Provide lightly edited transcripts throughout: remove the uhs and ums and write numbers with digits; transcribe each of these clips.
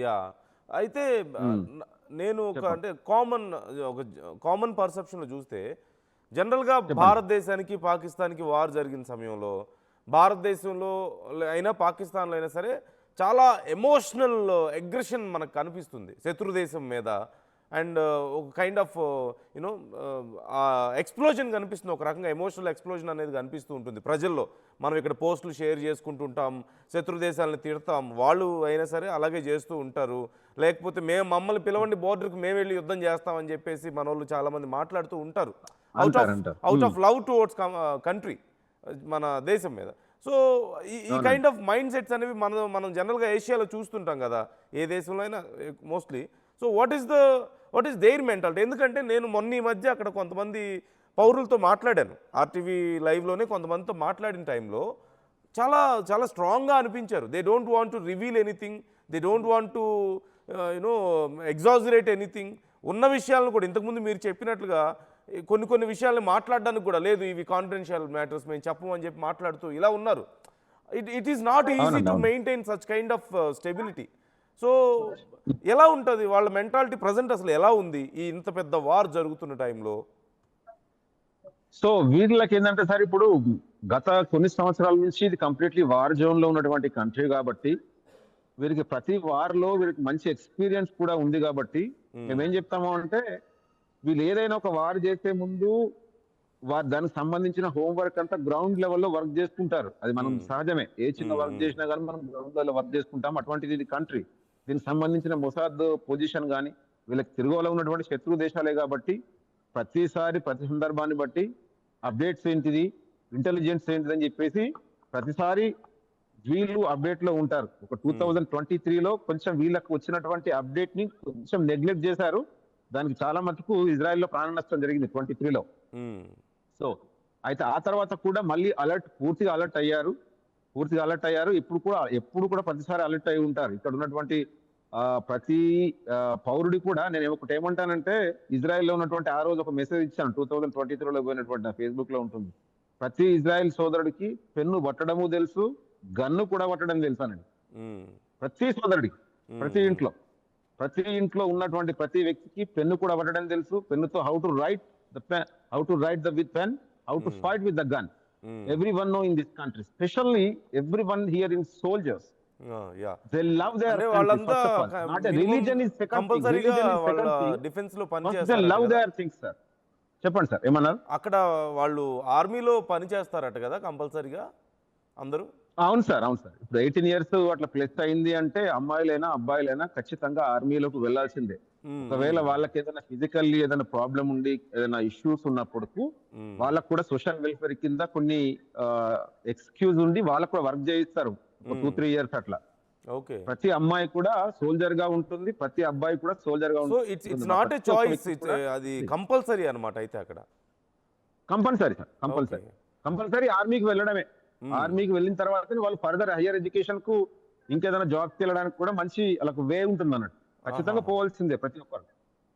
Yeah! అయితే హ్మ్. నేను చెప్పండి. అంటే ఒక కామన్ పర్సెప్షన్‌లో చూస్తే జనరల్‌గా చెప్పండి సార్. భారతదేశానికి, పాకిస్తాన్‌కి వార్ జరిగిన సమయంలో భారతదేశంలో అయినా, పాకిస్తాన్‌లో అయినా సరే చాలా ఎమోషనల్ అగ్రెషన్ మనకు కనిపిస్తుంది శత్రు దేశం మీద. అండ్ ఒక కైండ్ ఆఫ్ యూనో ఎక్స్‌ప్లోజన్ కనిపిస్తుంది. ఒక రకంగా ఎమోషనల్ ఎక్స్‌ప్లోజన్ అనేది కనిపిస్తూ ఉంటుంది ప్రజల్లో. మనం ఇక్కడ పోస్టులు షేర్ చేసుకుంటుంటాం, శత్రు దేశాలను తిడతాం. వాళ్ళు అయినా సరే అలాగే చేస్తూ ఉంటారు. లేకపోతే మమ్మల్ని పిలవండి బోర్డర్‌కి మేము వెళ్లి యుద్ధం చేస్తామని చెప్పేసి మనోళ్ళు చాలామంది మాట్లాడుతూ ఉంటారు. ఔట్ ఆఫ్ అంటారు. ఔట్ హ్మ్. ఆఫ్ లవ్ టువర్డ్స్ కంట్రీ, మన దేశం మీద. సో, ఈ కైండ్ అవునండి. ఆఫ్ మైండ్ సెట్స్ అనేవి మనం మనం జనరల్‌గా ఏషియాలో చూస్తుంటాం కదా! ఏ దేశంలో అయినా mostly. So, what is their mentality? ఎందుకంటే నేను మొన్న ఈ మధ్య అక్కడ కొంతమంది పౌరులతో మాట్లాడాను. ఆర్‌టీవీ లైవ్‌లోనే కొంతమందితో మాట్లాడిన టైంలో చాలా చాలా స్ట్రాంగ్‌గా అనిపించారు. They don't want to reveal anything. They don't want to you know exaggerate anything. ఉన్న విషయాలను కూడా ఇంతకుముందు మీరు చెప్పినట్లుగా కొన్ని కొన్ని విషయాల్ని మాట్లాడడానికి కూడా లేదు, ఇవి కాన్ఫిడెన్షియల్ మ్యాటర్స్, మేము చెప్పము అని చెప్పి మాట్లాడుతూ ఇలా ఉన్నారు. ఇట్ ఈస్ నాట్ ఈజీ అవునండి. టు అవును. Maintain such kind of stability. So, ఎలా ఉంటుంది వాళ్ళ మెంటాలిటీ ప్రజెంట్, అసలు ఎలా ఉంది ఈ ఇంత పెద్ద వార్ జరుగుతున్న టైంలో? సో వీళ్ళకేందంటే సార్ ఇప్పుడు గత కొన్ని సంవత్సరాల నుంచి ఇది కంప్లీట్‌లీ వార్ జోన్‌లో ఉన్నటువంటి కంట్రీ గాబట్టి, వీరికి ప్రతి వార్‌లో వీరికి మంచి ఎక్స్‌పీరియన్స్ కూడా ఉంది గాబట్టి, మేమేం జెప్తాము అంటే, వీళ్ళు ఏదైనా ఒక వార్ జేసే ముందు దానికి సంబంధించిన హోమ్ వర్క్ అంతా గ్రౌండ్ లెవెల్‌లో వర్క్ జేసుకుంటారు. అది మనం హ్మ్. సహజమే. ఏ చిన్న హ్మ్. వర్క్ హ్మ్. జేసినా గాని మనం గ్రౌండ్ లెవెల్‌లో వర్క్ జేసుకుంటాం. అటువంటిది ఇది కంట్రీ. దీనికి సంబంధించిన మొసాద్ పొజిషన్ గాని, వీళ్ళకి తిరుగువలో ఉన్నటువంటి శత్రు దేశాలే గాబట్టి, ప్రతిసారి ప్రతి సందర్భాన్ని బట్టి అప్డేట్స్ ఏంటిది, ఇంటెలిజెన్స్ ఏంటిదని జెప్పేసి ప్రతిసారి వీళ్ళు అప్డేట్‌లో ఉంటారు. ఒక హ్మ్. 2023లో కొంచెం వీళ్ళకి వచ్చినటువంటి అప్డేట్‌ని కొంచెం నెగ్లెక్ట్ జేశారు. దానికి చాలా మటుకు ఇజ్రాయెల్‌లో ప్రాణ నష్టం జరిగింది 23లో. హ్మ్. సో, అయితే ఆ తర్వాత కూడా మళ్ళీ పూర్తిగా అలర్ట్ అయ్యారు. పూర్తిగా అలర్ట్ అయ్యారు. ఎప్పుడు కూడా ప్రతిసారి అలర్ట్ అయ్యి ఉంటారు. ఇక్కడ ఉన్నటువంటి ప్రతి పౌరుడు కూడా నేను ఒకటేమంటానంటే, ఇజ్రాయెల్‌లో ఉన్నటువంటి ఆ రోజు ఒక మెసేజ్ ఇచ్చాను. 2023లో పోయినటువంటి నా ఫేస్‌బుక్‌లో ఉంటుంది. ప్రతి ఇజ్రాయెల్ సోదరుడికి పెన్ను పట్టడము తెలుసు, గన్ను కూడా పట్టడం తెలుసనండి. హ్మ్. ప్రతి సోదరుడికి, హ్మ్. ప్రతి హ్మ్. ఇంట్లో. ప్రతి ఇంట్లో ఉన్నటువంటి ప్రతి వ్యక్తికి పెన్ను కూడా పట్టడం తెలుసు. పెన్నుతో how to write the with pen, how to hmm. Fight with the gun. Hmm. Everyone know in this country, especially everyone here in soldiers. ఆ! యాహ్! They love their అంటే country, వాళ్ళంతా first of all. Not a minimum religion is second thing. కంపల్సరీగా Religion is వాళ్ళ second thing. డిఫెన్స్‌లో First they పనిచేస్తారట love కదా! their things, sir. చెప్పండి sir ఏమన్నారు? అక్కడ వాళ్ళు ఆర్మీలో పనిచేస్తారట కదా కంపల్సరీగా అందరూ? అవును సార్. అవును సార్. ఇప్పుడు 18 ఇయర్స్ అట్లా ప్లస్ అయింది అంటే అమ్మాయిలైనా, అబ్బాయిలైనా ఖచ్చితంగా ఆర్మీలోకి వెళ్ళాల్సిందే. హ్మ్. ఒకవేళ హ్మ్. వాళ్ళకేదైనా ఫిజికల్లీ ఏదైనా ప్రాబ్లమ్ ఉండి, ఏదైనా ఇష్యూస్ ఉన్నప్పుడుకు హ్మ్. వాళ్ళకి కూడా సోషల్ వెల్‌ఫేర్ కింద కొన్ని ఎక్స్‌క్యూజ్ ఉండి వాళ్ళకి కూడా వర్క్ చేయిస్తారు. ఒక 2, హ్మ్. 3 ఇయర్స్ అట్లా. ఓకే. ప్రతి అమ్మాయి కూడా సోల్జర్‌గా ఉంటుంది. ప్రతి అబ్బాయి కూడా సోల్జర్‌గా సో, ఇట్స్ ఉంటుంది. ఇట్స్ నాట్ ఎ ప్రతి ఒక్క చాయిస్. వ్యక్తి కూడా అది ఉంది. కంపల్సరీ అనమాట అయితే అక్కడ. Compulsory sir. Okay. Compulsory. Compulsory ఆర్మీకి వెళ్ళడమే. హ్మ్. ఆర్మీకి వెళ్ళిన తర్వాతనే వాళ్ళు ఫర్దర్ హైయర్ ఎడ్యుకేషన్‌కు ఇంకేదైనా జాబ్స్‌కెళ్ళడానికి కూడా మంచి ఆళ్ళకు వే ఉంటుందన్నట్టు. ఖచ్చితంగా ఆహాహా! పోవాల్సిందే ప్రతి ఒక్కరు.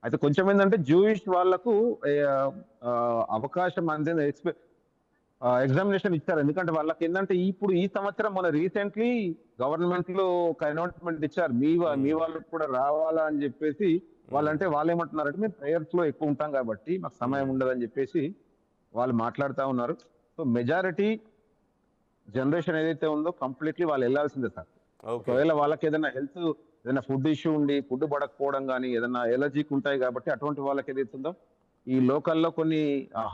అయితే కొంచెం ఏందంటే జూయిష్ వాళ్ళకు అవకాశం అందిన ఎగ్జామినేషన్ ఇచ్చారు. ఎందుకంటే వాళ్ళకేందంటే ఇప్పుడు ఈ సంవత్సరం రీసెంట్‌లీ గవర్నమెంట్‌లో ఒక అనౌన్స్‌మెంట్ ఇచ్చారు. మీ హ్మ్. వాళ్ళకి కూడా రావాలా అని జెప్పేసి హ్మ్. వాళ్ళేమంటున్నారంటే మేము ప్రేయర్స్‌లో ఎక్కువ ఉంటాం గాబట్టి మాకు సమయం హ్మ్. ఉండదని జెప్పేసి వాళ్ళు మాట్లాడుతా ఉన్నారు. సో, మెజారిటీ జనరేషన్ ఏదైతే ఉందో కంప్లీట్‌లీ వాళ్ళెళ్ళాల్సిందే సార్. ఓకే. ఒకవేళ వాళ్ళకేదైనా ఏదైనా ఫుడ్ ఇష్యూ ఉండి, ఫుడ్ పడకపోవడం గాని, ఏదైనా అలర్జీకి ఉంటాయి గాబట్టి అటువంటి వాళ్ళకేదైతే ఉందో, ఈ లోకల్‌లో కొన్ని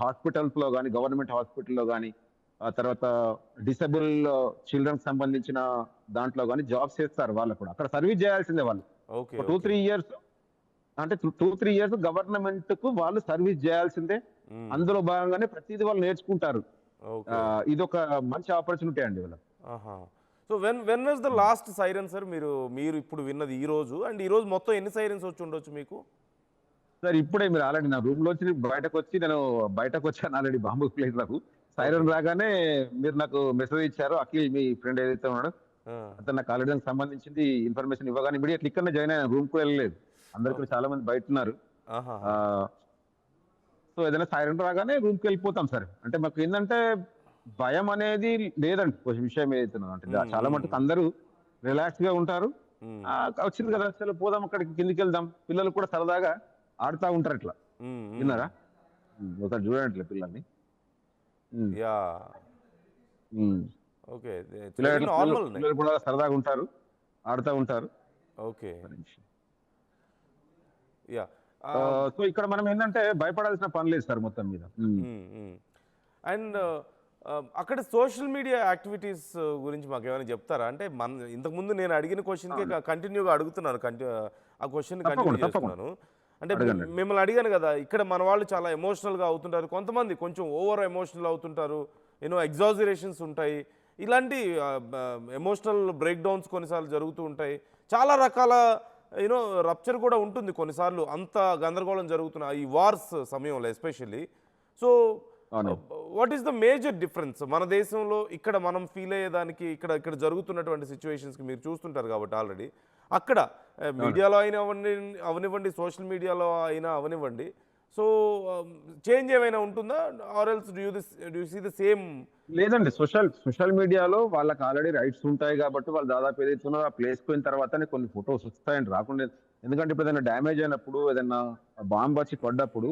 హాస్పిటల్స్‌లో గాని, గవర్నమెంట్ హాస్పిటల్‌లో గాని, ఆ తర్వాత డిసేబుల్ చిల్డ్రన్‌కి సంబంధించిన దాంట్లో గాని జాబ్స్ చేస్తారు వాళ్ళు కూడా. అక్కడ సర్వీస్ జేయాల్సిందే వాళ్ళు. ఓకే. ఒక 2, ఓకే. 3 ఇయర్స్ అంటే 2, 3 ఇయర్స్ గవర్నమెంట్‌కు వాళ్ళు సర్వీస్ జేయాల్సిందే. హ్మ్. అందులో భాగంగానే ప్రతీది వాళ్ళు నేర్చుకుంటారు. ఓకే. ఇదొక మంచి ఆపర్చునిటీ అండి వీళ్ళకి. ఆహా! సో, వెన్ వాస్ ద హ్మ్. Last siren sir? మీరు ఇప్పుడు విన్నది ఈరోజు. అండ్ ఈరోజు మొత్తం ఎన్ని సైరన్స్ వచ్చుండొచ్చు మీకు? సార్ ఇప్పుడే మీరు ఆల్రెడీ నా రూమ్‌లోంచి నేను బయటకొచ్చాను ఆల్రెడీ బాంబు ప్లేస్‌లకు. ఓకే. సైరన్ రాగానే మీరు నాకు మెసేజ్ ఇచ్చారు. అఖిల్ మీ ఫ్రెండ్ ఏదైతే ఉన్నాడో, ఆ! అతను నాకు ఆల్రెడీ దానికి సంబంధించింది ఇన్ఫర్మేషన్ ఇవ్వగానే ఇమ్మీడియేట్‌లీ ఇక్కడనే జాయిన్ అయ్యాను. రూమ్‌కు వెళ్ళలేదు. అందరూ ఇక్కడ ఓకే. చాలా మంది బయటున్నారు. ఆహాహా! ఆహ్, సో, ఏదైనా సైరన్ రాగానే రూమ్‌కెళ్ళిపోతాం సార్. అంటే మాకేందంటే భయం అనేది లేదండి. విషయం ఏదైతే ఉన్నదో. అంటే హ్మ్. చాలా హ్మ్. మటుకు అందరూ రిలాక్స్‌గా ఉంటారు. వచ్చింది కదా అసలు పోదాం అక్కడికి కిందికి వెళ్దాం, పిల్లలు కూడా సరదాగా ఆడుతూ ఉంటారు ఇట్లా. విన్నారా? ఒకసారి చూడండి ఇట్లా పిల్లల్ని. యా ఉమ్. ఓకే పిల్లలు ఇట్లా నార్మల్ పిల్లలు కూడా సరదాగా ఉంటారు, ఆడుతూ ఉంటారు. ఓకే యా సో ఇక్కడ మనం ఏంటంటే భయపడాల్సిన పని లేదు సార్ మొత్తం మీద. అండ్ అక్కడ సోషల్ మీడియా యాక్టివిటీస్ గురించి మాకు ఏమైనా చెప్తారా? అంటే ఇంతకుముందు నేను అడిగిన క్వశ్చన్కి కంటిన్యూగా అడుగుతున్నాను, ఆ క్వశ్చన్ కంటిన్యూ చేస్తున్నాను. అంటే మిమ్మల్ని అడిగాను కదా, ఇక్కడ మన వాళ్ళు చాలా ఎమోషనల్గా అవుతుంటారు, కొంతమంది కొంచెం ఓవర్ ఎమోషనల్ అవుతుంటారు, ఎగ్జాజరేషన్స్ ఉంటాయి, ఇలాంటి ఎమోషనల్ బ్రేక్ డౌన్స్ కొన్నిసార్లు జరుగుతూ ఉంటాయి, చాలా రకాల రప్చర్ కూడా ఉంటుంది కొన్నిసార్లు, అంత గందరగోళం జరుగుతున్న ఈ వార్స్ సమయంలో especially. So what is the major difference మన దేశంలో ఇక్కడ మనం ఫీల్ అయ్యేదానికి, ఇక్కడ జరుగుతున్నటువంటి సిచ్యువేషన్స్కి మీరు చూస్తుంటారు కాబట్టి ఆల్రెడీ, అక్కడ మీడియాలో అయినా అవనివ్వండి, సోషల్ మీడియాలో అయినా అవనివ్వండి, సో చేంజ్ ఏమైనా ఉంటుందా? Or else do you see the same? లేదండి, సోషల్ మీడియాలో వాళ్ళకి ఆల్రెడీ రైట్స్ ఉంటాయి కాబట్టి వాళ్ళు దాదాపు ఏదైతే ఆ ప్లేస్ పోయిన తర్వాతనే కొన్ని ఫొటోస్ వస్తాయండి, రాకుండా. ఎందుకంటే ఇప్పుడు ఏదైనా డ్యామేజ్ అయినప్పుడు, ఏదైనా బాంబు వచ్చి పడ్డప్పుడు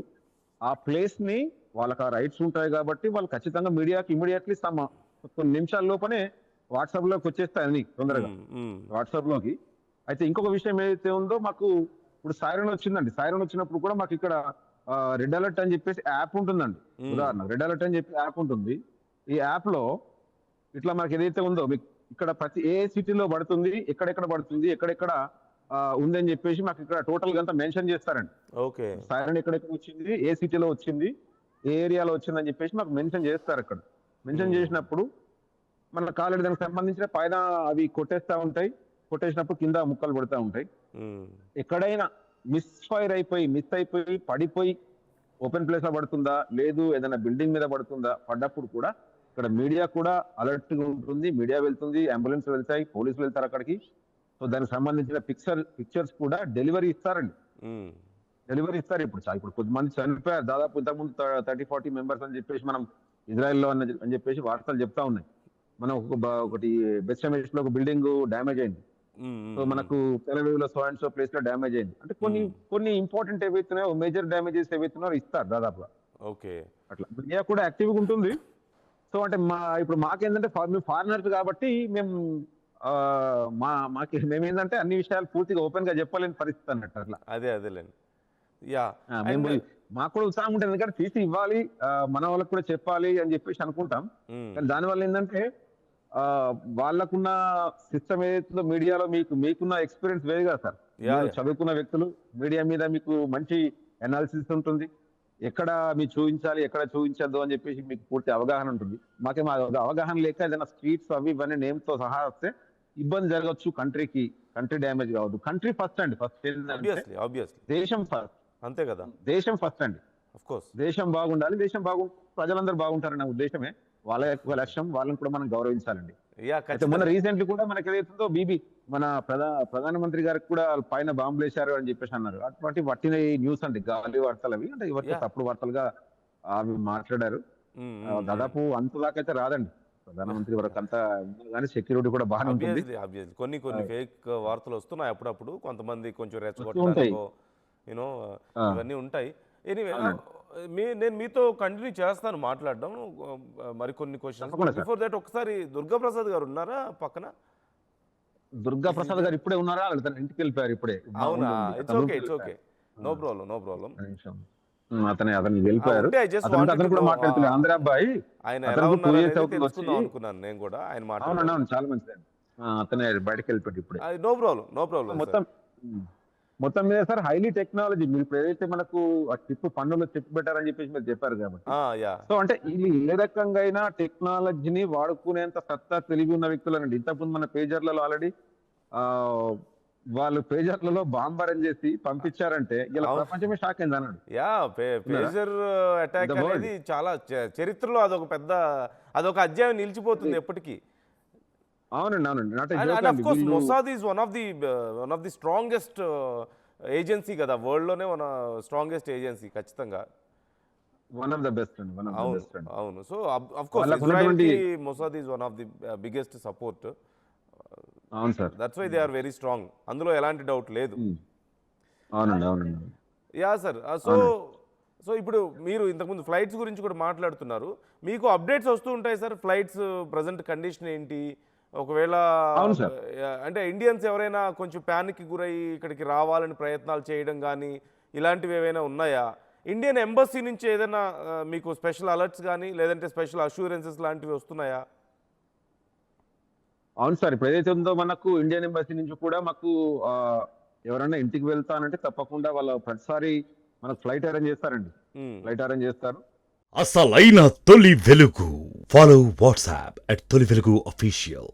ఆ ప్లేస్ ని వాళ్ళకి ఆ రైట్స్ ఉంటాయి కాబట్టి వాళ్ళు ఖచ్చితంగా మీడియాకి ఇమీడియట్లీ కొన్ని నిమిషాల లోపనే వాట్సాప్ లోకి వచ్చేస్తాయి అన్ని తొందరగా వాట్సాప్ లోకి. అయితే ఇంకొక విషయం ఏదైతే ఉందో, మాకు ఇప్పుడు సైరన్ వచ్చిందండి, సైరన్ వచ్చినప్పుడు కూడా మాకు ఇక్కడ రెడ్ అలర్ట్ అని చెప్పేసి యాప్ ఉంటుందండి. ఉదాహరణ రెడ్ అలర్ట్ అని చెప్పి యాప్ ఉంటుంది. ఈ యాప్ లో ఇట్లా మనకి ఏదైతే ఉందో, ఇక్కడ ప్రతి ఏ సిటీలో పడుతుంది, ఎక్కడెక్కడ పడుతుంది, ఎక్కడెక్కడ ఉందని చెప్పేసి మాకు ఇక్కడ టోటల్ గా అంతా మెన్షన్ చేస్తారండి. ఓకే, సైరన్ ఎక్కడెక్కడ వచ్చింది, ఏ సిటీలో వచ్చింది, ఏ ఏరియాలో వచ్చిందని చెప్పేసి మాకు మెన్షన్ చేస్తారు. అక్కడ మెన్షన్ చేసినప్పుడు మన ఆల్రెడీ దానికి సంబంధించిన పైన అవి కొట్టేస్తా ఉంటాయి, కొట్టేసినప్పుడు కింద ముక్కలు పడుతూ ఉంటాయి. ఎక్కడైనా మిస్ అయిపోయి పడిపోయి ఓపెన్ ప్లేస్ లో పడుతుందా, లేదు ఏదైనా బిల్డింగ్ మీద పడుతుందా, పడ్డప్పుడు కూడా ఇక్కడ మీడియా కూడా అలర్ట్ గా ఉంటుంది, మీడియా వెళ్తుంది, అంబులెన్స్ వెళ్తాయి, పోలీసులు వెళ్తారు అక్కడికి. సో దానికి సంబంధించిన పిక్చర్స్ కూడా డెలివరీ ఇస్తారండి, డెలివరీ ఇస్తారు. ఇప్పుడు కొద్దిమంది చనిపోయారు, దాదాపు ఇంతకుముందు 30-40 మెంబర్స్ అని చెప్పేసి మనం ఇజ్రాయెల్లో అని చెప్పేసి వార్తలు చెప్తా ఉన్నాయి. మనం ఒకటి బెత్షెమెష్ లో ఒక బిల్డింగ్ డ్యామేజ్ అయింది, సో మనకు తెలవీవ్ లో సో అండ్ సో ప్లేస్ లో డ్యామేజ్ అయింది. అంటే కొన్ని ఇంపార్టెంట్ ఏవైతున్నాయో, మేజర్ డ్యామేజెస్ ఏవైతున్నాయో ఇస్తారు దాదాపుగా. ఓకే, అట్లా మీడియా కూడా యాక్టివ్గా ఉంటుంది. సో అంటే ఇప్పుడు మాకేంటంటే మేము ఫారినర్స్ కాబట్టి మేమేంటంటే అన్ని విషయాలు పూర్తిగా ఓపెన్ గా చెప్పలేని పరిస్థితి అన్నట్టు. అట్లా అదేలేండి. యా, మాకు కూడా ఉత్సాహం ఉంటుంది, ఎందుకంటే తీసి ఇవ్వాలి, మన వాళ్ళకి కూడా చెప్పాలి అని చెప్పేసి అనుకుంటాం. కానీ దానివల్ల ఏంటంటే వాళ్ళకున్న సిస్టమ్ ఏదైతుందో మీడియాలో మీకున్న ఎక్స్పీరియన్స్ వేరు కదా సార్. చదువుకున్న వ్యక్తులు, మీడియా మీద మీకు మంచి అనాలిసిస్ ఉంటుంది, ఎక్కడ మీరు చూపించాలి, ఎక్కడ చూపించద్దు అని చెప్పేసి మీకు పూర్తి అవగాహన ఉంటుంది. మాకేమో అవగాహన లేక ఏదైనా స్ట్రీట్స్ అవి ఇవన్నీ నేమ్ తో సహా వస్తే ఇబ్బంది జరగచ్చు, కంట్రీ డ్యామేజ్ కావద్దు. కంట్రీ ఫస్ట్ అండి, ఫస్ట్ దేశం ఫస్ట్, అంతే కదా, దేశం ఫస్ట్ అండి. దేశం బాగుండాలి, ప్రజలందరూ బాగుంటారన్న ఉద్దేశమే వాళ్ళ యొక్క లక్ష్యం, వాళ్ళని కూడా మనం గౌరవించాలండి. మొన్న రీసెంట్లీ కూడా మనకి ఏదైతుందో మన ప్రధానమంత్రి గారికి కూడా పైన బాంబులు వేశారు అని చెప్పేసి అన్నారు. అటువంటి వట్టిన న్యూస్ అండి, గాలి వార్తలు అవి, అంటే ఎవరికి తప్పుడు వార్తలుగా అవి మాట్లాడారు. దాదాపు అంతదాకైతే రాదండి ప్రధానమంత్రి వరకు, అంతా కానీ సెక్యూరిటీ కూడా బాగానే ఉంటుంది. కొన్ని ఫేక్ వార్తలు వస్తున్నాయి అప్పుడప్పుడు, కొంతమంది కొంచెం రెచ్చగొట్టడానికి ఇవన్నీ ఉంటాయి. ఎనీవే, నేను మీతో కంటిన్యూ చేస్తాను మాట్లాడడం మరికొన్ని క్వశ్చన్స్. బిఫోర్ దట్ ఒకసారి దుర్గాప్రసాద్ గారు ఉన్నారా పక్కన? దుర్గాప్రసాద్ గారు ఇప్పుడే ఉన్నారా, ఇంటికి వెళ్ళిపోయారు ఇప్పుడే. అవునా? It's okay, no problem. అతను వెళ్ళిపోయారు. ఆంధ్ర అబ్బాయి, ఆయన ఎలా ఉన్నారో తెలుసుకుందాం అనుకున్నాను నేను కూడా. ఆయన మాట్లాడారు, చాలా మంచిది. అతనే బయటకు వెళ్ళిపోయాడు ఇప్పుడే. No problem. మొత్తం మీద సార్ హైలీ టెక్నాలజీ, మీరు ఇప్పుడు ఏదైతే మనకు ఆ చిప్ పన్నులో చిప్ పెట్టారని చెప్పేసి మీరు చెప్పారు కాబట్టి, సో అంటే ఇది ఏ రకంగా అయినా టెక్నాలజీని వాడుకునేంత సత్తా తెలివి ఉన్న వ్యక్తులనండి. ఇంతకుముందు మన పేజర్లలో ఆల్రెడీ వాళ్ళు పేజర్లలో బాంబర్ చేసి పంపించారంటే ఇలా ప్రపంచమే షాక్ అయింది అన్నాడు. పేజర్ అటాక్ అనేది చాలా చరిత్రలో అదొక అధ్యాయం నిలిచిపోతుంది ఎప్పటికీ. అవునండి. Mossad is one of the strongest agency కదా, వరల్డ్ లోనే స్ట్రాంగెస్ట్ ఏజెన్సీ ఖచ్చితంగా. One of the best. అవును. సో ఆఫ్ కోర్స్ ఇజ్రాయెల్ కి Mossad is one of the biggest support. అవును sir. That's why they are very strong, అందులో ఎలాంటి doubt లేదు. అవునండి. Yeah sir. సో అవునండి. సో ఇప్పుడు మీరు ఇంతకుముందు ఫ్లైట్స్ గురించి కూడా మాట్లాడుతున్నారు. మీకు అప్డేట్స్ వస్తూ ఉంటాయి సార్, ఫ్లైట్స్ ప్రజెంట్ కండిషన్ ఏంటి? ఒకవేళ అవును సార్. అంటే ఇండియన్స్ ఎవరైనా కొంచెం ప్యానిక్కి గురై ఇక్కడికి రావాలని ప్రయత్నాలు చేయడం కానీ ఇలాంటివి ఏవైనా ఉన్నాయా? ఇండియన్ ఎంబసీ నుంచి ఏదైనా మీకు స్పెషల్ అలర్ట్స్ కానీ లేదంటే స్పెషల్ అష్యూరెన్సెస్ లాంటివి వస్తున్నాయా? అవును సార్. ఇప్పుడు ఏదైతే ఉందో మనకు ఇండియన్ ఎంబసీ నుంచి కూడా మాకు ఎవరైనా ఇంటికి వెళ్తానంటే తప్పకుండా వాళ్ళు ప్రతిసారి మనకు ఫ్లైట్ అరేంజ్ చేస్తారండి. మ్మ్. ఫ్లైట్ అరేంజ్ చేస్తారు. అసలైన తొలి వెలుగు. ఫాలో వాట్సాప్ @తొలి వెలుగు అఫీషియల్.